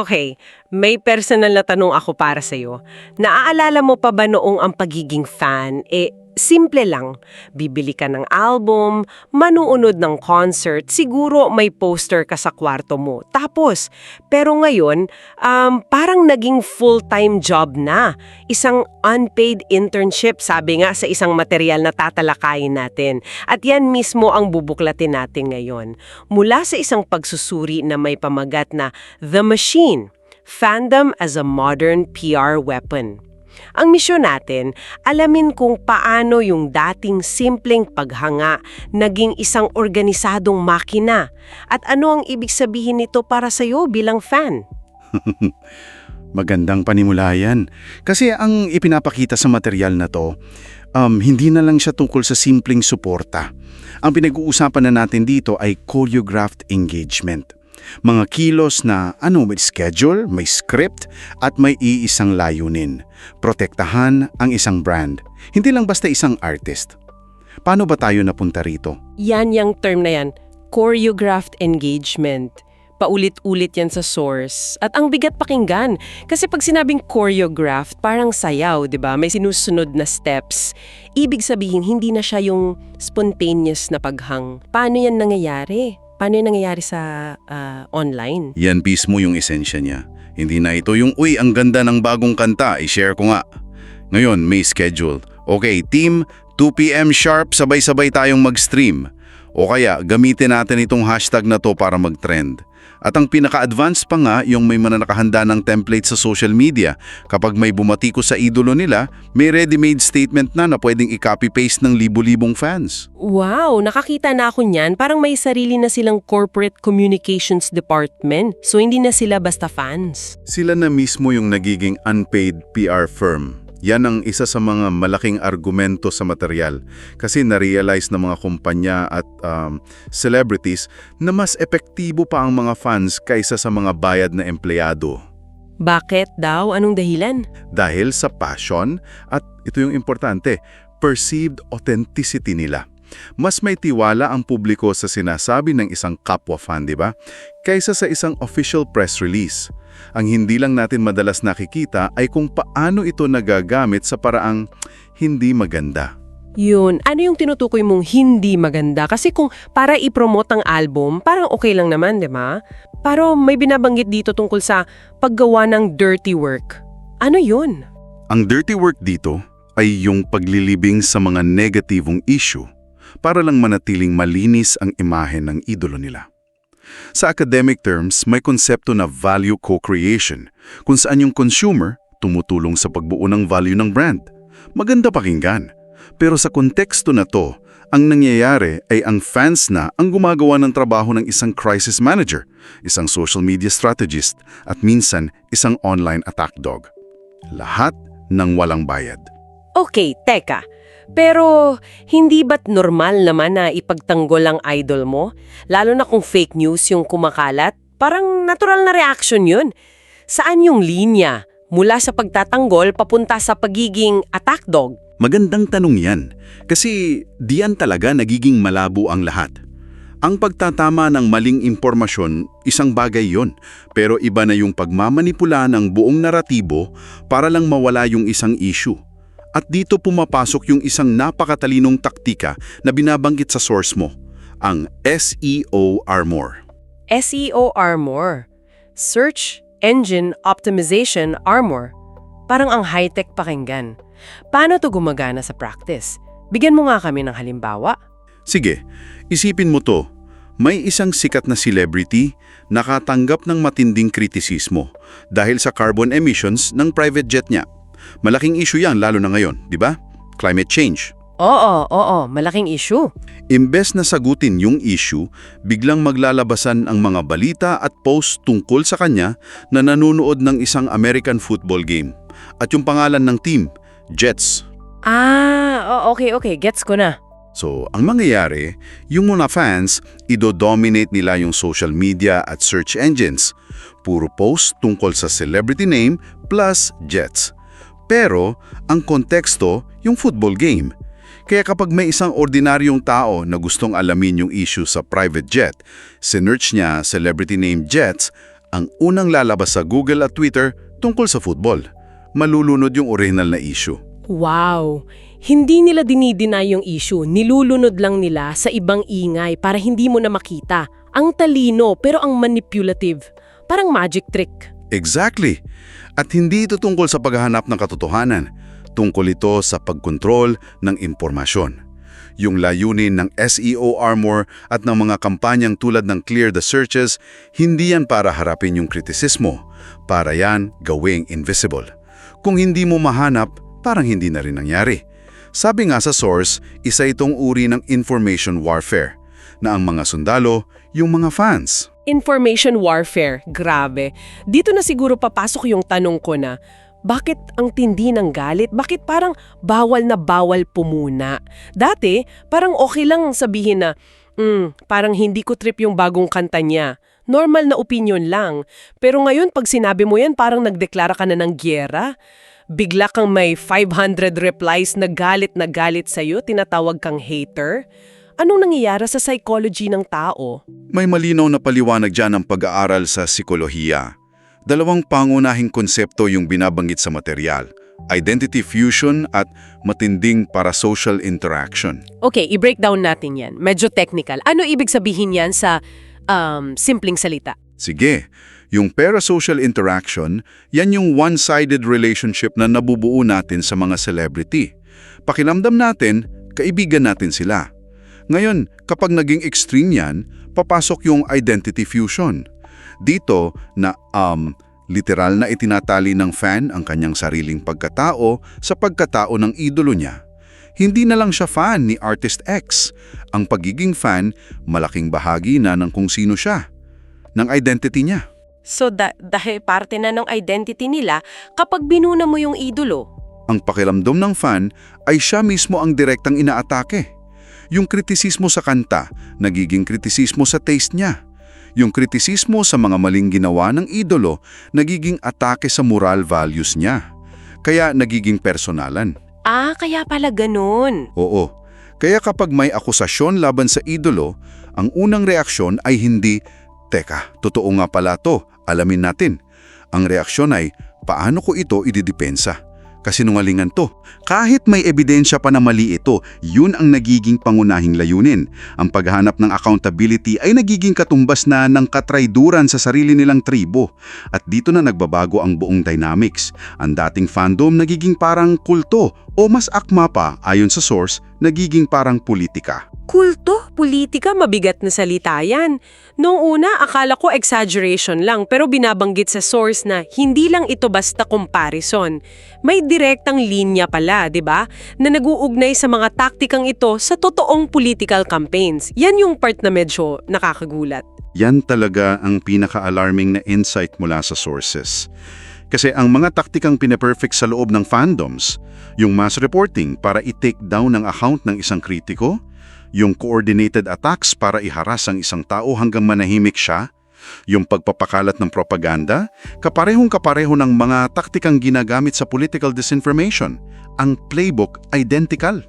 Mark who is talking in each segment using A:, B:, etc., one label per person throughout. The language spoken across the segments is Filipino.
A: Okay, may personal na tanong ako para sa'yo. Naaalala mo pa ba noong ang pagiging fan, simple lang. Bibili ka ng album, manuunod ng concert, siguro may poster ka sa kwarto mo. Tapos, pero ngayon, parang naging full-time job na. Isang unpaid internship, sabi nga sa isang material na tatalakayin natin. At yan mismo ang bubuklatin natin ngayon. Mula sa isang pagsusuri na may pamagat na The Machine, Fandom as a Modern PR Weapon. Ang misyon natin, alamin kung paano yung dating simpleng paghanga naging isang organisadong makina at ano ang ibig sabihin nito para sa'yo bilang fan.
B: Magandang panimula yan. Kasi ang ipinapakita sa material na to, hindi na lang siya tungkol sa simpleng suporta. Ang pinag-uusapan na natin dito ay choreographed engagement. Mga kilos na may schedule, may script, at may iisang layunin. Protektahan ang isang brand. Hindi lang basta isang artist. Paano ba tayo napunta rito?
A: Yan yung term na yan, choreographed engagement. Paulit-ulit yan sa source. At ang bigat pakinggan. Kasi pag sinabing choreographed, parang sayaw, di ba? May sinusunod na steps. Ibig sabihin, hindi na siya yung spontaneous na paghang. Paano yan nangyayari? Paano yung nangyayari sa online?
B: Yan mismo yung esensya niya. Hindi na ito yung, ang ganda ng bagong kanta, i-share ko nga. Ngayon, may schedule. Okay, team, 2 p.m. sharp, sabay-sabay tayong mag-stream. O kaya, gamitin natin itong hashtag na to para mag-trend. At ang pinaka-advance pa nga, yung may nakahanda ng template sa social media. Kapag may bumatiko sa idolo nila, may ready-made statement na pwedeng i-copy-paste ng libu-libong fans.
A: Wow, nakakita na ako niyan. Parang may sarili na silang corporate communications department. So hindi na sila basta fans.
B: Sila na mismo yung nagiging unpaid PR firm. Yan ang isa sa mga malaking argumento sa material kasi na-realize ng mga kumpanya at celebrities na mas epektibo pa ang mga fans kaysa sa mga bayad na empleyado.
A: Bakit daw? Anong dahilan?
B: Dahil sa passion at ito yung importante, perceived authenticity nila. Mas may tiwala ang publiko sa sinasabi ng isang kapwa fan, di ba? Kaysa sa isang official press release. Ang hindi lang natin madalas nakikita ay kung paano ito nagagamit sa paraang hindi maganda.
A: Yun, ano yung tinutukoy mong hindi maganda? Kasi kung para i-promote ang album, parang okay lang naman, di ba? Pero may binabanggit dito tungkol sa paggawa ng dirty work. Ano yun?
B: Ang dirty work dito ay yung paglilibing sa mga negatibong issue para lang manatiling malinis ang imahe ng idolo nila. Sa academic terms, may konsepto na value co-creation, kung saan yung consumer tumutulong sa pagbuo ng value ng brand. Maganda pakinggan. Pero sa konteksto na to, ang nangyayari ay ang fans na ang gumagawa ng trabaho ng isang crisis manager, isang social media strategist, at minsan isang online attack dog. Lahat ng walang bayad.
A: Okay, teka. Pero hindi ba't normal naman na ipagtanggol ang idol mo? Lalo na kung fake news yung kumakalat? Parang natural na reaction yun. Saan yung linya? Mula sa pagtatanggol papunta sa pagiging attack dog?
B: Magandang tanong yan. Kasi diyan talaga nagiging malabo ang lahat. Ang pagtatama ng maling impormasyon, isang bagay yon. Pero iba na yung pagmamanipula ng buong naratibo para lang mawala yung isang issue. At dito pumapasok yung isang napakatalinong taktika na binabanggit sa source mo, ang SEO Armor.
A: SEO Armor. Search Engine Optimization Armor. Parang ang high-tech pakinggan. Paano to gumagana sa practice? Bigyan mo nga kami ng halimbawa.
B: Sige, isipin mo to. May isang sikat na celebrity nakatanggap ng matinding kritisismo dahil sa carbon emissions ng private jet niya. Malaking issue yan lalo na ngayon, di ba? Climate change.
A: Oo, malaking issue.
B: Imbes na sagutin yung issue, biglang maglalabasan ang mga balita at post tungkol sa kanya na nanonood ng isang American football game. At yung pangalan ng team, Jets.
A: Okay, gets ko na.
B: So, ang mangyayari, yung mga fans, ido-dominate nila yung social media at search engines. Puro post tungkol sa celebrity name plus Jets. Pero, ang konteksto, yung football game. Kaya kapag may isang ordinaryong tao na gustong alamin yung issue sa private jet, sinearch niya celebrity name Jets, Ang unang lalabas sa Google at Twitter tungkol sa football. Malulunod yung original na issue.
C: Wow! Hindi nila dinideny yung issue, nilulunod lang nila sa ibang ingay para hindi mo na makita. Ang talino pero ang manipulative. Parang magic trick.
B: Exactly. At hindi ito tungkol sa paghahanap ng katotohanan. Tungkol ito sa pagkontrol ng impormasyon. Yung layunin ng SEO armor at ng mga kampanyang tulad ng Clear the Searches, hindi yan para harapin yung kritisismo. Para yan gawing invisible. Kung hindi mo mahanap, parang hindi na rin nangyari. Sabi nga sa source, isa itong uri ng information warfare, na ang mga sundalo, yung mga fans.
C: Information warfare, grabe. Dito na siguro papasok yung tanong ko na, bakit ang tindi ng galit? Bakit parang bawal na bawal pumuna? Dati, parang okay lang sabihin na, parang hindi ko trip yung bagong kanta niya. Normal na opinion lang. Pero ngayon, pag sinabi mo yan, parang nagdeklara ka na ng gyera. Bigla kang may 500 replies na galit sa'yo, tinatawag kang hater. Anong nangyayari sa psychology ng tao?
B: May malinaw na paliwanag dyan ang pag-aaral sa psikolohiya. Dalawang pangunahing konsepto yung binabanggit sa material, identity fusion at matinding parasocial interaction.
C: Okay, i-breakdown natin yan. Medyo technical. Ano ibig sabihin yan sa simpleng salita?
B: Sige, yung parasocial interaction, yan yung one-sided relationship na nabubuo natin sa mga celebrity. Pakiramdam natin, kaibigan natin sila. Ngayon, kapag naging extreme yan, papasok yung identity fusion. Dito na literal na itinatali ng fan ang kanyang sariling pagkatao sa pagkatao ng idolo niya. Hindi na lang siya fan ni Artist X. Ang pagiging fan, malaking bahagi na ng kung sino siya, ng identity niya.
C: So dahil parte na ng identity nila kapag binuna mo yung idolo.
B: Ang pakiramdam ng fan ay siya mismo ang direktang inaatake. Yung kritisismo sa kanta, nagiging kritisismo sa taste niya. Yung kritisismo sa mga maling ginawa ng idolo, nagiging atake sa moral values niya. Kaya nagiging personalan.
C: Kaya pala ganun.
B: Oo. Kaya kapag may akusasyon laban sa idolo, ang unang reaksyon ay hindi, "Teka, totoo nga pala to, alamin natin." Ang reaksyon ay, "Paano ko ito ididepensa? Kasinungalingan to." Kahit may ebidensya pa na mali ito, yun ang nagiging pangunahing layunin. Ang paghahanap ng accountability ay nagiging katumbas na ng katrayduran sa sarili nilang tribo. At dito na nagbabago ang buong dynamics. Ang dating fandom nagiging parang kulto o mas akma pa ayon sa source, nagiging parang politika.
C: Kulto, politika, mabigat na salita yan. Noong una, akala ko exaggeration lang pero binabanggit sa source na hindi lang ito basta comparison. May direktang linya pala, di ba? Na nag-uugnay sa mga taktikang ito sa totoong political campaigns. Yan yung part na medyo nakakagulat.
B: Yan talaga ang pinaka-alarming na insight mula sa sources. Kasi ang mga taktikang pinaperfect sa loob ng fandoms, yung mass reporting para i-take down ang account ng isang kritiko, yung coordinated attacks para iharas ang isang tao hanggang manahimik siya, yung pagpapakalat ng propaganda, kaparehong-kapareho ng mga taktikang ginagamit sa political disinformation. Ang playbook identical.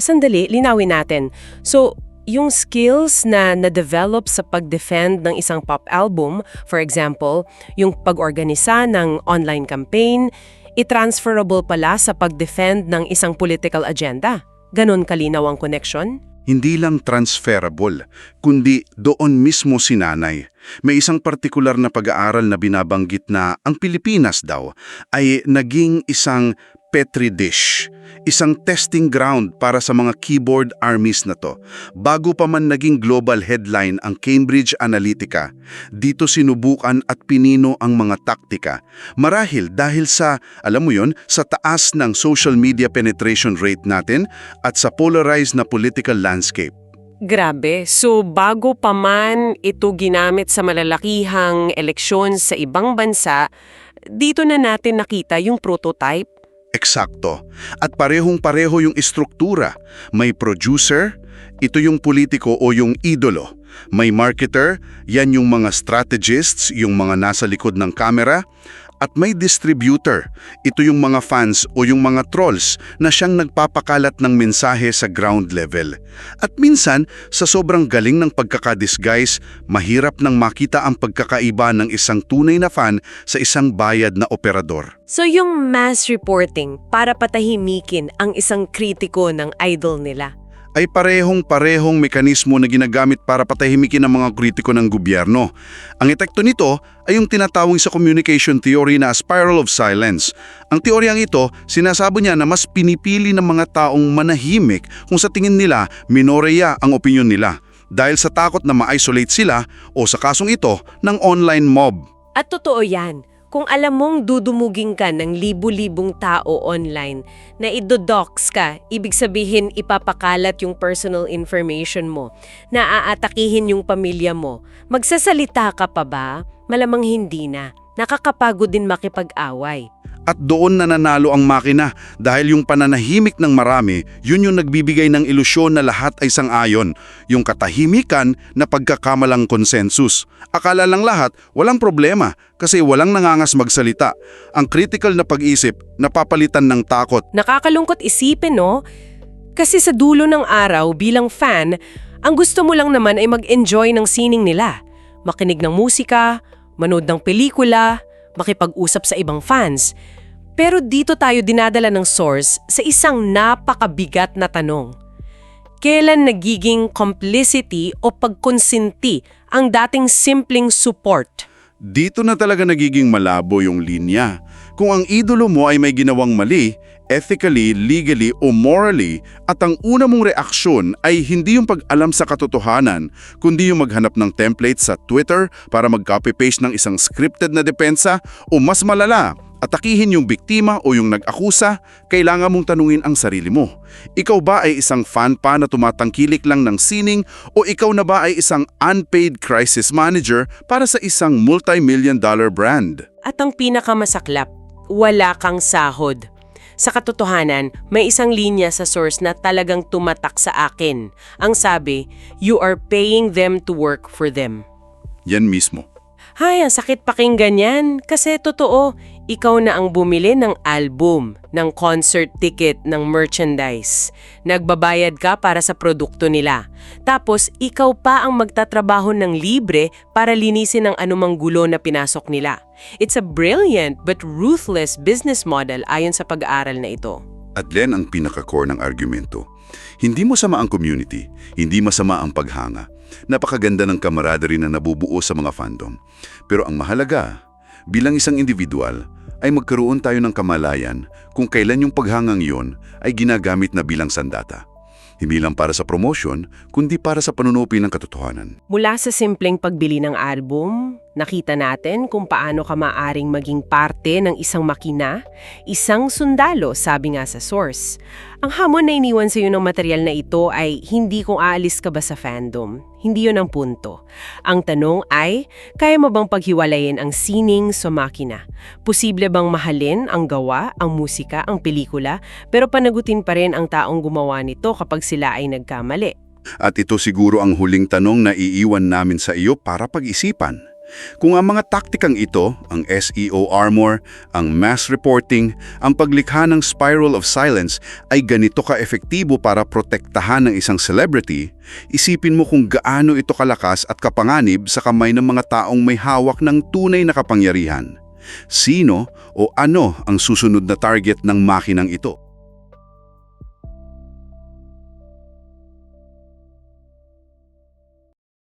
C: Sandali, linawin natin. So, yung skills na na-develop sa pag-defend ng isang pop album, for example, yung pag-organisa ng online campaign, i-transferable pala sa pag-defend ng isang political agenda. Ganon kalinaw ang connection?
B: Hindi lang transferable, kundi doon mismo sinanay. May isang partikular na pag-aaral na binabanggit na ang Pilipinas daw ay naging isang petri dish, isang testing ground para sa mga keyboard armies na to. Bago pa man naging global headline ang Cambridge Analytica, dito sinubukan at pinino ang mga taktika. Marahil dahil sa, alam mo yon, sa taas ng social media penetration rate natin at sa polarized na political landscape.
C: Grabe. So, bago pa man ito ginamit sa malalakihang eleksyon sa ibang bansa, dito na natin nakita yung prototype.
B: Eksakto. At parehong-pareho yung istruktura. May producer, ito yung politiko o yung idolo. May marketer, yan yung mga strategists, yung mga nasa likod ng kamera. At may distributor. Ito yung mga fans o yung mga trolls na siyang nagpapakalat ng mensahe sa ground level. At minsan, sa sobrang galing ng pagkakadisguise, mahirap nang makita ang pagkakaiba ng isang tunay na fan sa isang bayad na operador.
A: So yung mass reporting para patahimikin ang isang kritiko ng idol nila.
B: Ay parehong-parehong mekanismo na ginagamit para patahimikin ang mga kritiko ng gobyerno. Ang epekto nito ay yung tinatawag sa communication theory na spiral of silence. Ang teoryang ito, sinasabi niya na mas pinipili ng mga taong manahimik kung sa tingin nila minoreya ang opinyon nila dahil sa takot na ma-isolate sila o sa kasong ito ng online mob.
A: At totoo yan. Kung alam mong dudumugin ka ng libu-libong tao online na idodox ka, ibig sabihin ipapakalat yung personal information mo, na aatakihin yung pamilya mo, magsasalita ka pa ba? Malamang hindi na. Nakakapagod din makipag-away.
B: At doon nananalo ang makina dahil yung pananahimik ng marami, yun yung nagbibigay ng ilusyon na lahat ay sang-ayon, yung katahimikan na pagkakamalang konsensus. Akala lang lahat, walang problema kasi walang nangangas magsalita. Ang critical na pag-isip, napapalitan ng takot.
A: Nakakalungkot isipin, no? Kasi sa dulo ng araw bilang fan, ang gusto mo lang naman ay mag-enjoy ng sining nila. Makinig ng musika, manood ng pelikula, makipag-usap sa ibang fans. Pero dito tayo dinadala ng source sa isang napakabigat na tanong. Kailan nagiging complicity o pagkonsinti ang dating simpleng support?
B: Dito na talaga nagiging malabo yung linya. Kung ang idolo mo ay may ginawang mali, ethically, legally o morally, at ang una mong reaksyon ay hindi yung pag-alam sa katotohanan, kundi yung maghanap ng template sa Twitter para mag-copy-paste ng isang scripted na depensa o mas malala, atakihin yung biktima o yung nag-akusa, kailangan mong tanungin ang sarili mo. Ikaw ba ay isang fan pa na tumatangkilik lang ng sining o ikaw na ba ay isang unpaid crisis manager para sa isang multi-million-dollar brand?
A: At ang pinakamasaklap, wala kang sahod. Sa katotohanan, may isang linya sa source na talagang tumatak sa akin. Ang sabi, you are paying them to work for them.
B: Yan mismo.
A: Hay, ang sakit pakinggan yan. Kasi totoo, ikaw na ang bumili ng album, ng concert ticket, ng merchandise. Nagbabayad ka para sa produkto nila. Tapos, ikaw pa ang magtatrabaho ng libre para linisin ang anumang gulo na pinasok nila. It's a brilliant but ruthless business model ayon sa pag-aaral na ito.
B: At Len ang pinaka-core ng argumento. Hindi masama ang community, hindi masama ang paghanga. Napakaganda ng camaraderie na nabubuo sa mga fandom. Pero ang mahalaga, bilang isang individual, ay magkaroon tayo ng kamalayan kung kailan yung paghangang yon ay ginagamit na bilang sandata. Hindi lang para sa promotion, kundi para sa panunupi ng katotohanan.
A: Mula sa simpleng pagbili ng album, nakita natin kung paano ka maaring maging parte ng isang makina, isang sundalo, sabi nga sa source. Ang hamon na iniwan sa iyo ng material na ito ay hindi kung aalis ka ba sa fandom. Hindi yun ang punto. Ang tanong ay, kaya mo bang paghiwalayin ang sining sa makina? Posible bang mahalin ang gawa, ang musika, ang pelikula, pero panagutin pa rin ang taong gumawa nito kapag sila ay nagkamali?
B: At ito siguro ang huling tanong na iiwan namin sa iyo para pag-isipan. Kung ang mga taktikang ito, ang SEO armor, ang mass reporting, ang paglikha ng spiral of silence ay ganito ka-efektibo para protektahan ng isang celebrity, isipin mo kung gaano ito kalakas at kapanganib sa kamay ng mga taong may hawak ng tunay na kapangyarihan. Sino o ano ang susunod na target ng makinang ito?